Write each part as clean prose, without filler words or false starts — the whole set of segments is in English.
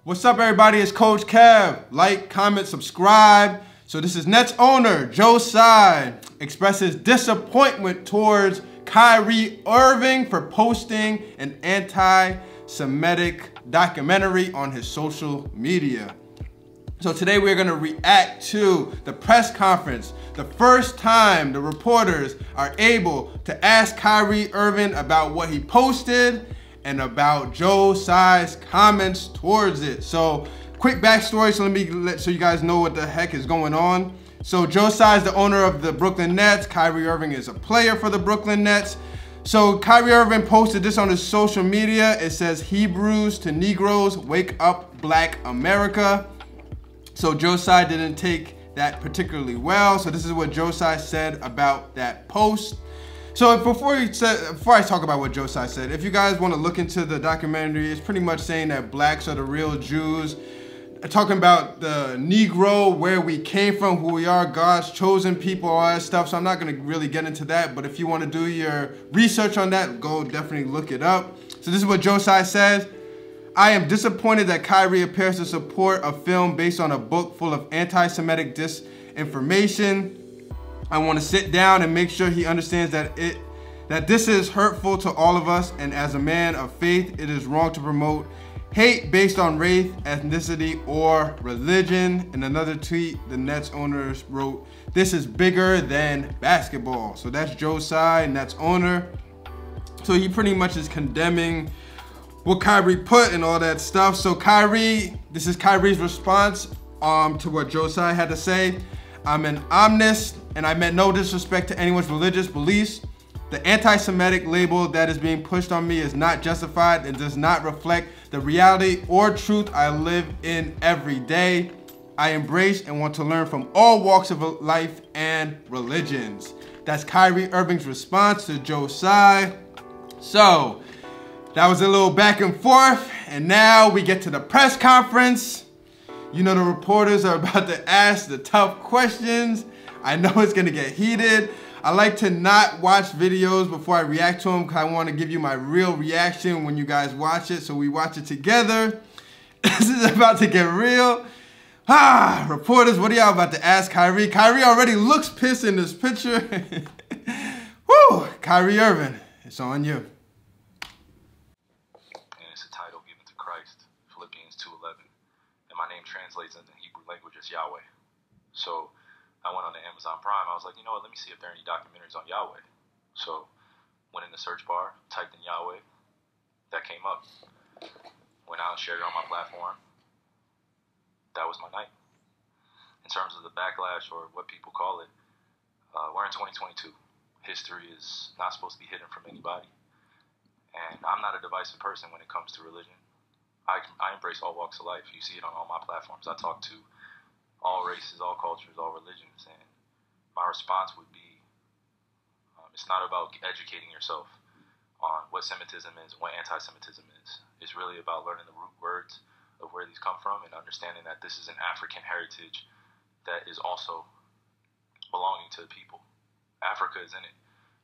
What's up, everybody? It's Coach Kev. Like, comment, subscribe. So this is Nets owner Joe Tsai expresses disappointment towards Kyrie Irving for posting an anti-Semitic documentary on his social media. So today we're going to react to the press conference, the first time the reporters are able to ask Kyrie Irving about what he posted and about Joe Tsai's comments towards it. So quick backstory, so you guys know what the heck is going on. So Joe Tsai is the owner of the Brooklyn Nets. Kyrie Irving is a player for the Brooklyn Nets. So Kyrie Irving posted this on his social media. It says, "Hebrews to Negroes, wake up Black America." So Joe Tsai didn't take that particularly well. So this is what Joe Tsai said about that post. So before I talk about what Joe Tsai said, if you guys want to look into the documentary, it's pretty much saying that blacks are the real Jews. Talking about the Negro, where we came from, who we are, God's chosen people, all that stuff. So I'm not going to really get into that. But if you want to do your research on that, go definitely look it up. So this is what Joe Tsai says. "I am disappointed that Kyrie appears to support a film based on a book full of anti-Semitic disinformation. I want to sit down and make sure he understands that this is hurtful to all of us, and as a man of faith, it is wrong to promote hate based on race, ethnicity, or religion." In another tweet, the Nets owners wrote, "This is bigger than basketball." So that's Joe Tsai, Nets owner. So he pretty much is condemning what Kyrie put and all that stuff. So this is Kyrie's response to what Joe Tsai had to say. "I'm an omnist, and I meant no disrespect to anyone's religious beliefs. The anti-Semitic label that is being pushed on me is not justified and does not reflect the reality or truth I live in every day. I embrace and want to learn from all walks of life and religions." That's Kyrie Irving's response to Joe Tsai. So that was a little back and forth, and now we get to the press conference. You know, the reporters are about to ask the tough questions. I know it's gonna get heated. I like to not watch videos before I react to them because I want to give you my real reaction when you guys watch it, so we watch it together. This is about to get real. Reporters, what are y'all about to ask Kyrie? Kyrie already looks pissed in this picture. Woo! Kyrie Irving, it's on you. My name translates in the Hebrew language as Yahweh. So I went on to Amazon Prime. I was like, you know what, let me see if there are any documentaries on Yahweh. So went in the search bar, typed in Yahweh. That came up. Went out and shared it on my platform. That was my night. In terms of the backlash, or what people call it, we're in 2022. History is not supposed to be hidden from anybody. And I'm not a divisive person when it comes to religion. I embrace all walks of life. You see it on all my platforms. I talk to all races, all cultures, all religions, and my response would be, it's not about educating yourself on what Semitism is and what anti-Semitism is. It's really about learning the root words of where these come from and understanding that this is an African heritage that is also belonging to the people. Africa is in it,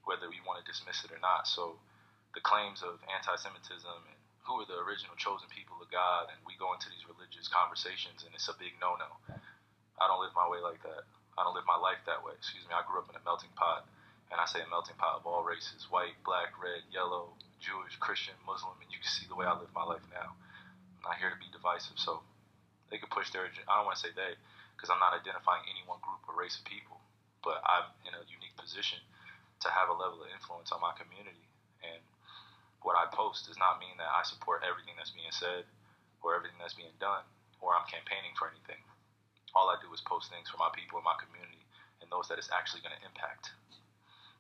whether we want to dismiss it or not. So the claims of anti-Semitism and who are the original chosen people of God, and we go into these religious conversations, and it's a big no-no. I don't live my way like that. I don't live my life that way. Excuse me. I grew up in a melting pot, and I say a melting pot of all races: white, black, red, yellow, Jewish, Christian, Muslim, and you can see the way I live my life now. I'm not here to be divisive, so they can push their agenda. I don't want to say they, because I'm not identifying any one group or race of people, but I'm in a unique position to have a level of influence on my community, and what I post does not mean that I support everything that's being said or everything that's being done, or I'm campaigning for anything. All I do is post things for my people in my community and those that it's actually going to impact.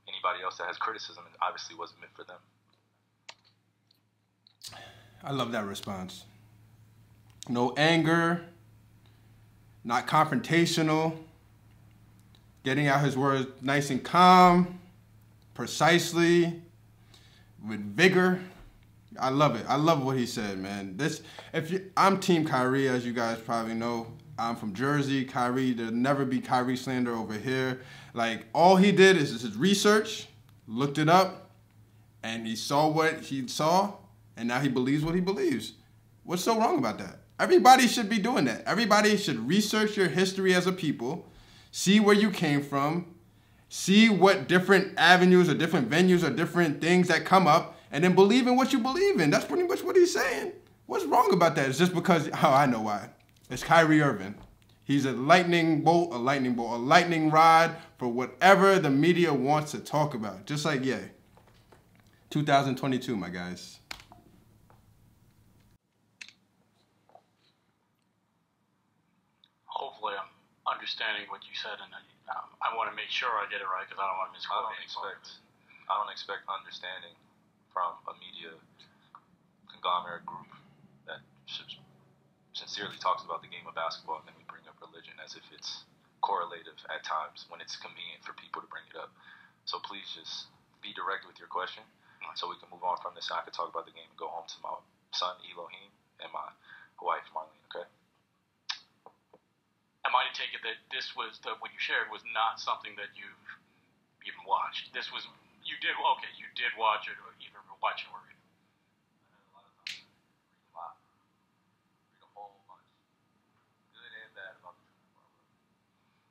Anybody else that has criticism, it obviously wasn't meant for them. I love that response. No anger, not confrontational, getting out his words nice and calm, precisely, with vigor. I love it. I love what he said, man. I'm Team Kyrie, as you guys probably know. I'm from Jersey. Kyrie, there'll never be Kyrie slander over here. Like, all he did is his research, looked it up, and he saw what he saw, and now he believes what he believes. What's so wrong about that? Everybody should be doing that. Everybody should research your history as a people, see where you came from, see what different avenues or different venues or different things that come up, and then believe in what you believe in. That's pretty much what he's saying. What's wrong about that? It's just because, oh, I know why. It's Kyrie Irving. He's a lightning rod for whatever the media wants to talk about. Just like Ye. 2022, my guys. Hopefully I'm understanding what you said, and I want to make sure I get it right because I don't want to misquote. I don't expect understanding from a media conglomerate group that sincerely talks about the game of basketball, and then we bring up religion as if it's correlative at times when it's convenient for people to bring it up. So please just be direct with your question so we can move on from this and I can talk about the game and go home to my son Elohim and my wife Marlene, okay? Am I to take it that this was, what you shared was not something that you've even watched? This was, you did watch it or either watch it or read it?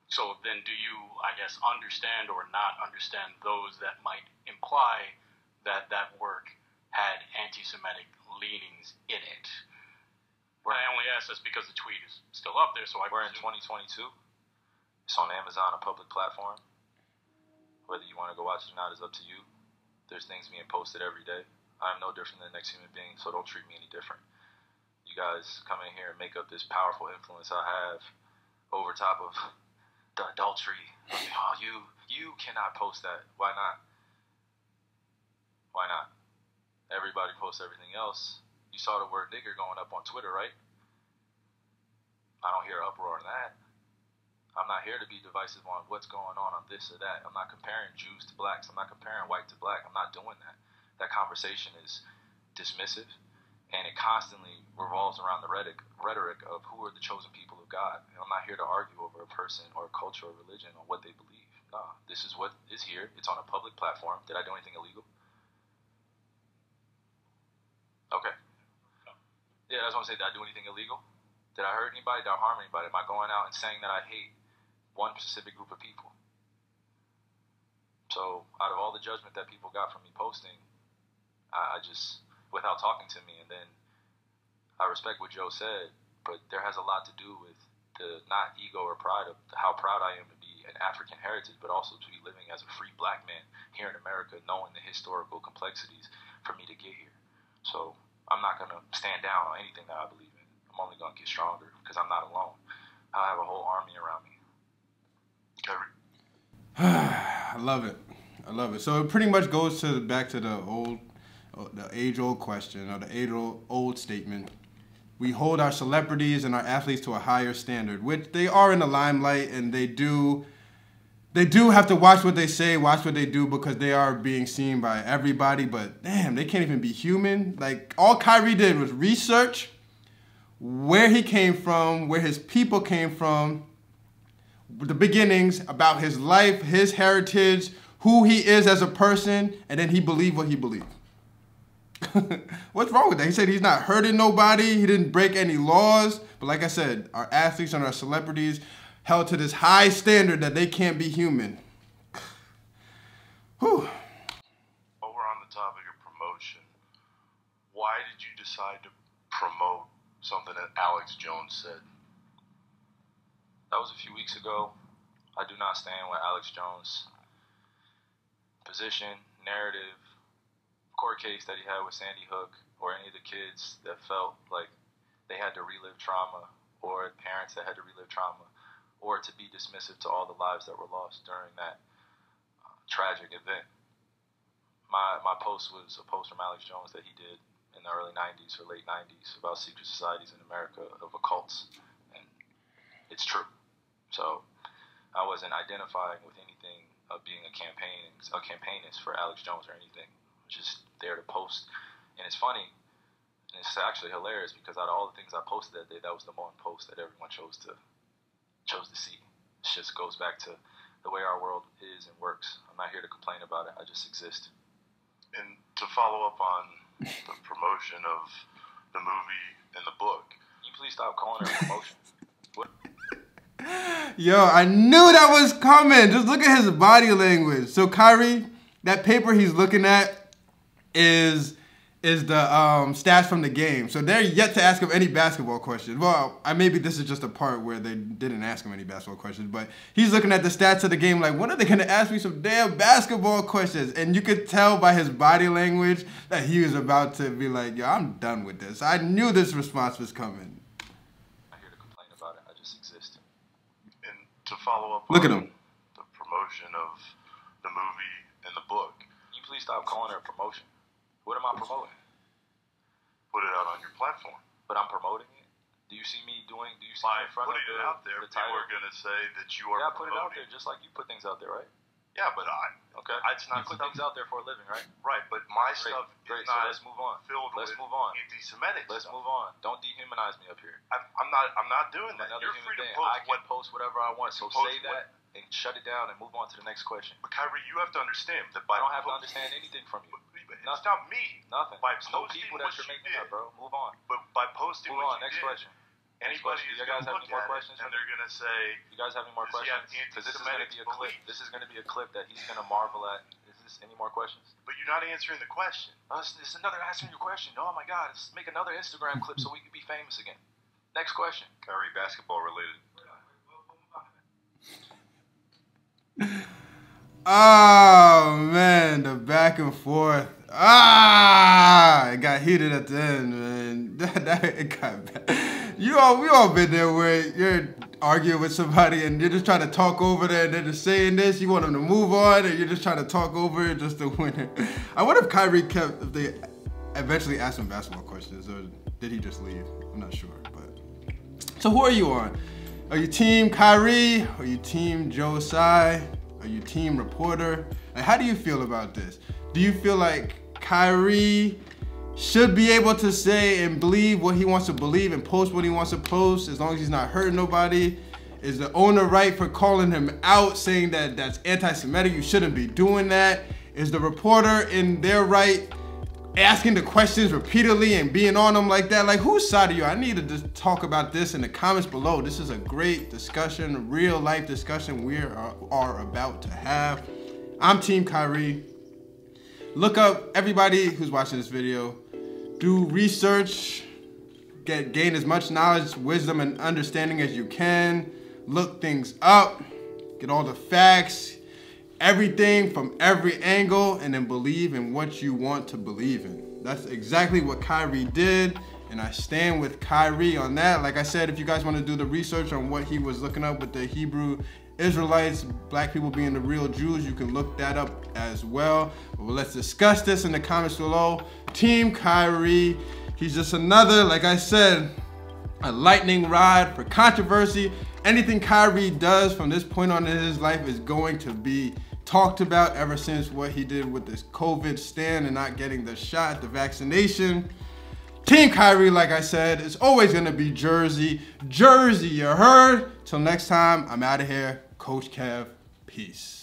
So then do you, I guess, understand or not understand those that might imply that that work had anti-Semitic leanings in it? I only ask this because the tweet is still up there, so we're in 2022. It's on Amazon, a public platform. Whether you want to go watch it or not is up to you. There's things being posted every day. I'm no different than the next human being, so don't treat me any different. You guys come in here and make up this powerful influence I have over top of the adultery. Oh, you cannot post that. Why not? Why not? Everybody posts everything else. You saw the word nigger going up on Twitter, right? I don't hear uproar on that. I'm not here to be divisive on what's going on this or that. I'm not comparing Jews to blacks. I'm not comparing white to black. I'm not doing that. That conversation is dismissive, and it constantly revolves around the rhetoric of who are the chosen people of God. And I'm not here to argue over a person or a culture or religion on what they believe. No, this is what is here. It's on a public platform. Did I do anything illegal? Okay. Yeah, that's what I'm saying. Did I do anything illegal? Did I hurt anybody? Did I harm anybody? Am I going out and saying that I hate one specific group of people? So out of all the judgment that people got from me posting, I just, without talking to me, and then I respect what Joe said, but there has a lot to do with the not ego or pride of how proud I am to be an African heritage, but also to be living as a free black man here in America, knowing the historical complexities for me to get here. So I'm not going to stand down on anything that I believe in. I'm only going to get stronger because I'm not alone. I have a whole army around me. I love it. I love it. So it pretty much goes back to the age-old question or the age-old statement. We hold our celebrities and our athletes to a higher standard, which they are in the limelight, and they do have to watch what they say, watch what they do, because they are being seen by everybody. But damn, they can't even be human. Like, all Kyrie did was research where he came from, where his people came from, the beginnings, about his life, his heritage, who he is as a person, and then he believed what he believed. What's wrong with that? He said he's not hurting nobody. He didn't break any laws. But like I said, our athletes and our celebrities held to this high standard that they can't be human. Whew. While we're on the topic of promotion, why did you decide to promote something that Alex Jones said? That was a few weeks ago. I do not stand with Alex Jones' position, narrative, court case that he had with Sandy Hook, or any of the kids that felt like they had to relive trauma, or parents that had to relive trauma, or to be dismissive to all the lives that were lost during that tragic event. My post was a post from Alex Jones that he did in the early 90s or late 90s about secret societies in America of occults, and it's true. So I wasn't identifying with anything of being a campaignist for Alex Jones or anything. Just there to post. And it's funny, and it's actually hilarious, because out of all the things I posted that day, that was the one post that everyone chose to see. It just goes back to the way our world is and works. I'm not here to complain about it. I just exist. And to follow up on the promotion of the movie and the book, Can you please stop calling her a promotion? What? Yo, I knew that was coming. Just look at his body language. So Kyrie, that paper he's looking at is the stats from the game. So they're yet to ask him any basketball questions. Well, maybe this is just a part where they didn't ask him any basketball questions, but he's looking at the stats of the game like, when are they going to ask me some damn basketball questions? And you could tell by his body language that he was about to be like, yo, I'm done with this. I knew this response was coming. I'm here to complain about it. I just exist. And to follow up Look on at him. the promotion of the movie and the book, Can you please stop calling her a promotion? What am I promoting? put it out on your platform. But I'm promoting it. Do you see me in front By of putting it out there, the people title? are going to say that you are Yeah, I put it out there promoting. just like you put things out there, right? Yeah, but Okay. it's not You put stuff, things out there for a living, right? right, but my Great. stuff Great. is So not let's move on. filled Let's with move on. anti-Semitic Let's stuff. move on. Don't dehumanize me up here. I'm not doing that. Another You're human free to being. post I can what. post whatever I want. So post say that and shut it down and move on to the next question. But Kyrie, you have to understand that by I don't have to understand anything from you. It's not me. Nothing. By It's no posting people what that you're you making did. up, bro. Move on. But by posting Move what on. you Next did, question. Next anybody question. is You going guys to have look any more at questions it and for me? they're going to say, You guys have any more Does he have questions? Because this is going to be a clip. anti-Semitic This is going to be a clip that he's going to marvel at. Is this any more questions? but you're not answering the question. It's another asking your question. Oh my God! Let's make another Instagram clip so we can be famous again. Next question. Kyrie, basketball related. Oh man, the back and forth. It got heated at the end, man. It got bad. We all been there where you're arguing with somebody and you're just trying to talk over there and they're just saying this. You want them to move on and you're just trying to talk over it just to win it. I wonder if Kyrie if they eventually asked him basketball questions, or did he just leave? I'm not sure. But so who are you on? Are you team Kyrie? Are you team Joe Tsai? Are you team reporter? Like, how do you feel about this? Do you feel like Kyrie should be able to say and believe what he wants to believe and post what he wants to post as long as he's not hurting nobody? Is the owner right for calling him out, saying that that's anti-Semitic, you shouldn't be doing that? Is the reporter in their right asking the questions repeatedly and being on them like that? Like, whose side are you? I need to just talk about this in the comments below. This is a great discussion, a real life discussion we are about to have. I'm Team Kyrie. Look up everybody who's watching this video. Do research, gain as much knowledge, wisdom, and understanding as you can. Look things up, get all the facts, everything from every angle, and then believe in what you want to believe in. That's exactly what Kyrie did, and I stand with Kyrie on that. Like I said, if you guys want to do the research on what he was looking up with the Hebrew Israelites, black people being the real Jews, you can look that up as well. But let's discuss this in the comments below. Team Kyrie, he's just another, like I said, a lightning rod for controversy. Anything Kyrie does from this point on in his life is going to be talked about, ever since what he did with this COVID stand and not getting the shot, the vaccination. Team Kyrie, like I said, is always going to be Jersey. Jersey, you heard? Till next time, I'm out of here. Coach Kev, peace.